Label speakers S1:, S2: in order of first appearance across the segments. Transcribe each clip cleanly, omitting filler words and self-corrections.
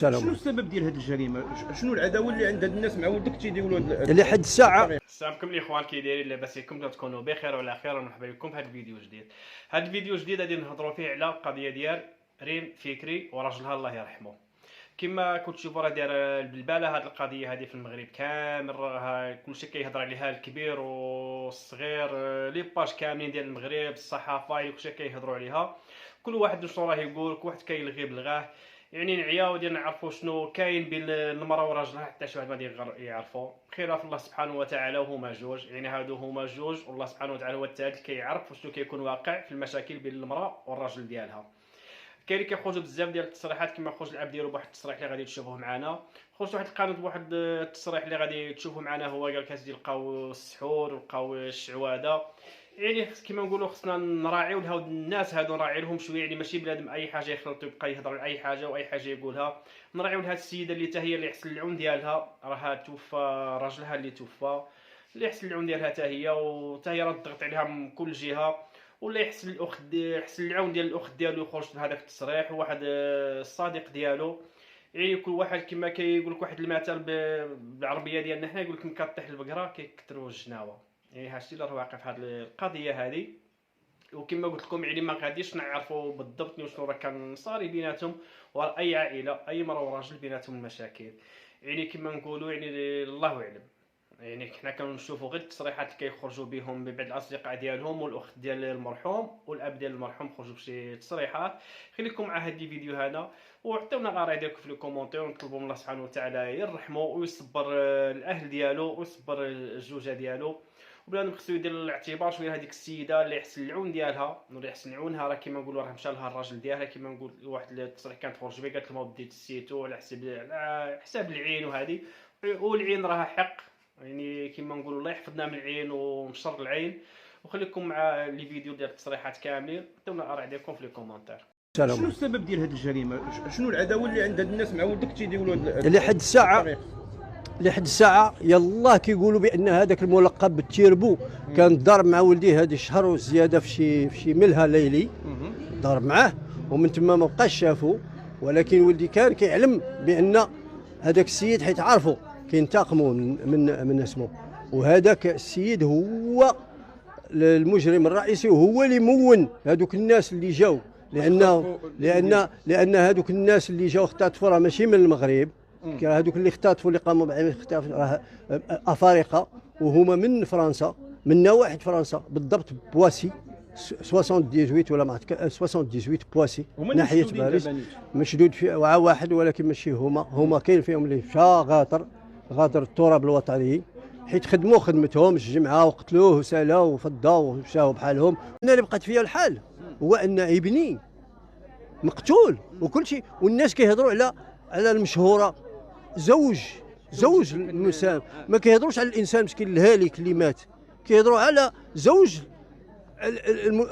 S1: شنو السبب ديال هذه الجريمه؟ شنو العداوه اللي عند هاد الناس مع ولدك تيديروا
S2: لحد الساعه.
S1: السلام عليكم الاخوان، كي دايرين؟ لاباس عليكم؟ تكونوا بخير وعلى خير، ومرحبا بكم في هذا الفيديو الجديد. هذا الفيديو الجديد غادي نهضروا فيه على القضيه ديال ريم فكري وراجلها الله يرحمه. كما كنت تشوفوا راه دايره البلباله هذه القضيه هذه في المغرب كامل، راه كلشي كيهضر عليها، الكبير والصغير، لي باج كاملين ديال المغرب، الصحافه كلشي كيهضروا عليها، كل واحد شنو راه يقول، كل واحد كيلغي بلغاه. يعني نعياو ديال نعرفوا شنو كاين بين المراه وراجلها، حتى شي واحد ما يعرفوا. خيرها في الله سبحانه وتعالى، وهما جوج، يعني هادو هما جوج، والله سبحانه وتعالى هو التالي كيعرف شنو كيكون واقع في المشاكل بين المراه والراجل ديالها. كاين اللي كيخرجوا بزاف ديال التصريحات، كما خرج العبد ديالو بواحد التصريح اللي غادي تشوفوه معنا، خرج واحد القانون بواحد التصريح اللي غادي تشوفوه معنا، هو قال كاسدي لقاو السحور ولقاو الشعواده. يعني كما نقولوا خصنا نراعيو لهاد الناس هادو، نراعي لهم شويه، يعني ماشي بنادم اي حاجه يخلط يبقى يهضر على اي حاجه واي حاجه يقولها. نراعيو لهاد السيده اللي حتى هي اللي حسن العون ديالها، راه توفى راجلها اللي توفى، اللي حسن العون ديالها حتى هي، وحتى هي راه ضغط عليها من كل جهه، ولا يحسن الاخت يحسن العون ديال الاخت ديالو يخرج بهذاك التصريح، وواحد الصديق ديالو. يعني كل واحد كما كيقول لك واحد المثل بالعربيه ديالنا حنا، يقول لك من كطيح البقره كيكثروا الجناوه. يعني هادشي اللي راه واقع في هذه القضيه هذه. وكما قلت لكم يعني ما غاديش نعرفوا بالضبط شنو راه كان صاري بيناتهم، ورا اي عائله اي مراه وراجل بيناتهم المشاكل. يعني كما نقولوا يعني الله اعلم. يعني حنا كنشوفوا غير التصريحات اللي كيخرجوا بهم من بعض الاصدقاء ديالهم، والاخت ديال المرحوم والاب ديال المرحوم خرجوا بشي تصريحات. خليكم مع هذا الفيديو هذا، وعطيونا الآراء ديالكم في الكومونتير، ونطلبوا من الله سبحانه وتعالى يرحمه ويصبر الاهل ديالو ويصبر الزوجه ديالو. وبنادم خصو يدير الاعتبار شويه هذيك السيده اللي يحسن العون ديالها، اللي يحسن عونها، راه كيما نقولوا راه مشى لها الراجل ديالها. كيما نقول واحد التصريح كانت خرج بيه، قالت له ما بديت سيتو على حساب العين وهذه، والعين راها حق. يعني كما نقولوا الله يحفظنا من العين ومن شر العين. وخليكم مع لي فيديو ديال التصريحات كاملين، عطيونا الاراء ديالكم في الكومونتير. شنو السبب ديال هذه الجريمه؟ شنو العداوه اللي عند هاد الناس مع ولدك تيديروا
S2: لحد الساعه يلاه كيقولوا بان هذاك الملقب بالتيربو كان ضارب مع ولديه هذه الشهر وزياده في شي ملهى ليلي، ضارب معاه، ومن تما ما بقاش شافو. ولكن ولدي كان كيعلم بان هذاك السيد حيت عارفه كينتقموا من اسمه، وهذاك السيد هو المجرم الرئيسي، وهو اللي مون هذوك الناس اللي جاو، لان هذوك الناس اللي جاو اختطفوا راه ماشي من المغرب. هذوك اللي اختطفوا اللي قاموا بالاختطاف راه افارقه، وهما من فرنسا، من نواحي فرنسا بالضبط، بواسي 78 ولا ما عرفت 78 بواسي ناحيه باريس. مشدود في وعاء واحد، ولكن ماشي هما كاين فيهم اللي مشى غادر التراب الوطني، حيت خدموا خدمتهم الجمعه وقتلوه وسالاو وفضاو ومشاو بحالهم. انا اللي بقات فيا الحال هو ان ابني مقتول وكل شيء، والناس كيهضروا على المشهوره زوج الانسان، ما كيهضروش على الانسان مسكين الهالك اللي مات، كيهضروا على زوج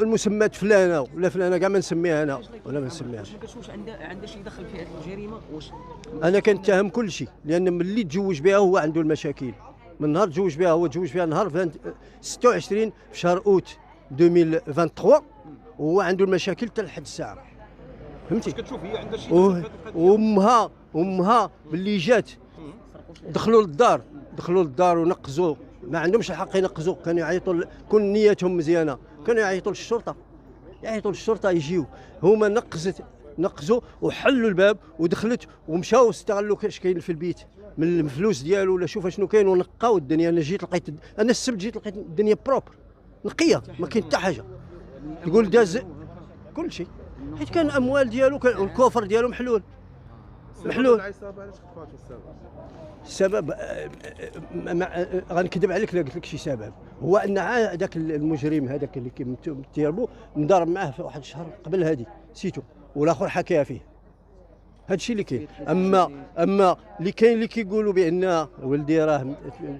S2: المسمات فلانه ولا فلانه، كاع ما نسميها انا ولا ما نسميهاش.
S3: ما كتشوفش عندها شي دخل في هذه الجريمه؟
S2: انا كنتهم كل شيء، لان ملي تزوج بها هو عنده المشاكل. من نهار تزوج بها، هو تزوج بها نهار 26 في شهر اوت 2023، وهو عنده المشاكل حتى لحد الساعه، فهمتي؟
S1: كتشوف هي عندها شي
S2: وامها باللي جات دخلوا للدار ونقزوا، ما عندهمش الحق ينقزوا، كانوا يعيطوا، كل نيتهم مزيانه، كانوا يعيطوا للشرطه يجيو. هما نقزوا وحلوا الباب ودخلت ومشاو استغلوا اش كاين في البيت من الفلوس ديالو، ولا شوف شنو كاين، ونقاو الدنيا. انا السبت جيت لقيت الدنيا بروبر نقيه، ما كاين حتى حاجه. يقول داز كل شيء، حيت كان الاموال ديالو، كان الكوفر ديالو محلول. السبب غنكذب عليك لا قلت لك شي سبب، هو ان هذاك المجرم هذاك اللي كيتيربو مضارب معاه في واحد الشهر قبل هذه سيتو، والاخر حكاها فيه. هادشي اللي كاين. اما اللي كاين اللي كيقولوا بان ولدي راه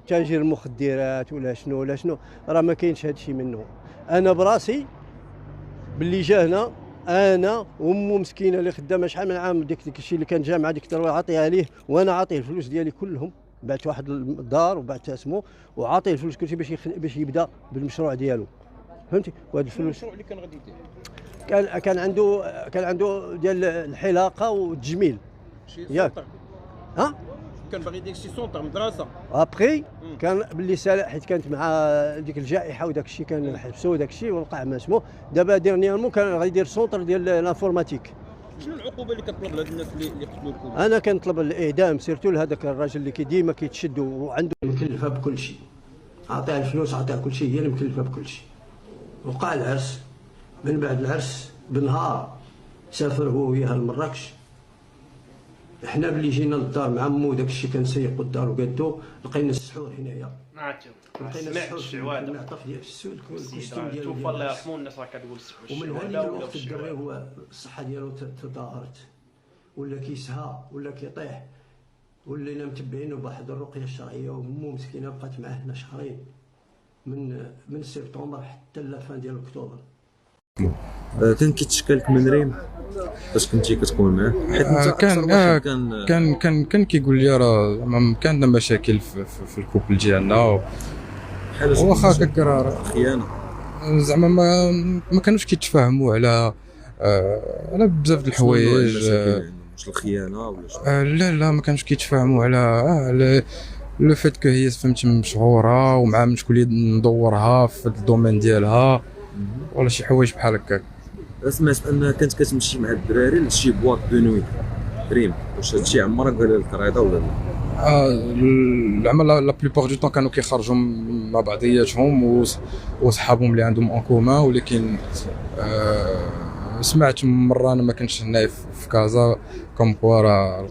S2: تاجر المخدرات ولا شنو راه ما كاينش هادشي منه. انا براسي باللي جا هنا، انا وامو مسكينه اللي خدامه شحال من عام، ديك الشيء اللي كان جامعه ديك الثروه عاطيها ليه، وانا عاطيه الفلوس ديالي كلهم، بعت واحد الدار وبعت اسمه، وعاطيه الفلوس كلشي باش يبدا بالمشروع ديالو، فهمتي؟ وهاد الفلوس
S1: المشروع اللي كان غادي يدير
S2: كان عنده ديال الحلاقه والتجميل، ياك ها
S4: كان باغي يدير شي سونتر مدرسه.
S2: ابخي كان باللي سال حيت كانت مع ديك الجائحه وداك الشيء كان حبسوا داك الشيء ووقع ما اسمه. دابا ديرنييرمون كان غيدير سونتر ديال لانفورماتيك.
S4: شنو العقوبه اللي كتطلب لهاد الناس اللي قتلوا الكل؟
S2: انا كنطلب الاعدام سيرتو لهذاك الراجل اللي ديما كيتشد وعنده مكلفه بكل شيء. عطيها الفلوس عطيها كل شيء، هي اللي مكلفه بكل شيء. وقع العرس، من بعد العرس بنهار سافر هو وياها لمراكش. احنا بلي جينا للدار مع مو داك الشيء كنسيقوا الدار وقادو لقينا السحور هنايا.
S1: سمعت الشعوذه
S2: المعطف ديال السود الكوستيم ديالو
S1: توفى الله يرحمه. الناس راه كتقول
S2: ومن هذيك الوقت الدري هو الصحه ديالو تدهورت، ولا كيسها ولا كيطيح، ولينا متبعينه بواحد الرقيه الشرعيه. وامو مسكينه بقات معاه هنا شهرين من سبتمبر حتى لافان ديال اكتوبر.
S5: كان كيتشكلك من ريم فاش كنتي كتكون معاه؟ حيت
S6: كان كيقول لي راه كان عندنا مشاكل في الكوبل ديالنا، واخا كرا
S5: خيانه
S6: زعما ما كانوش كيتفاهموا على بزاف د الحوايج.
S5: واش الخيانه ولا شنو؟
S6: لا ما كانوش كيتفاهموا على لو فيت كو هي فهمتي مشهوره ومع شكون اللي ندورها في الدومين ديالها ولا شي حوايج بحال هكاك.
S5: سمعت انها كانت كتمشي مع الدراري لشي بواط دو نويت ريم، واش هادشي عمرك قال لك رضا ولا لا؟
S6: العمل لا بليبار دو طون كانوا كيخرجوا مع بعضياتهم وصحابهم اللي عندهم ان كومان، ولكن سمعت مره انا ما كنتش هنا في كازا كوم كوا راه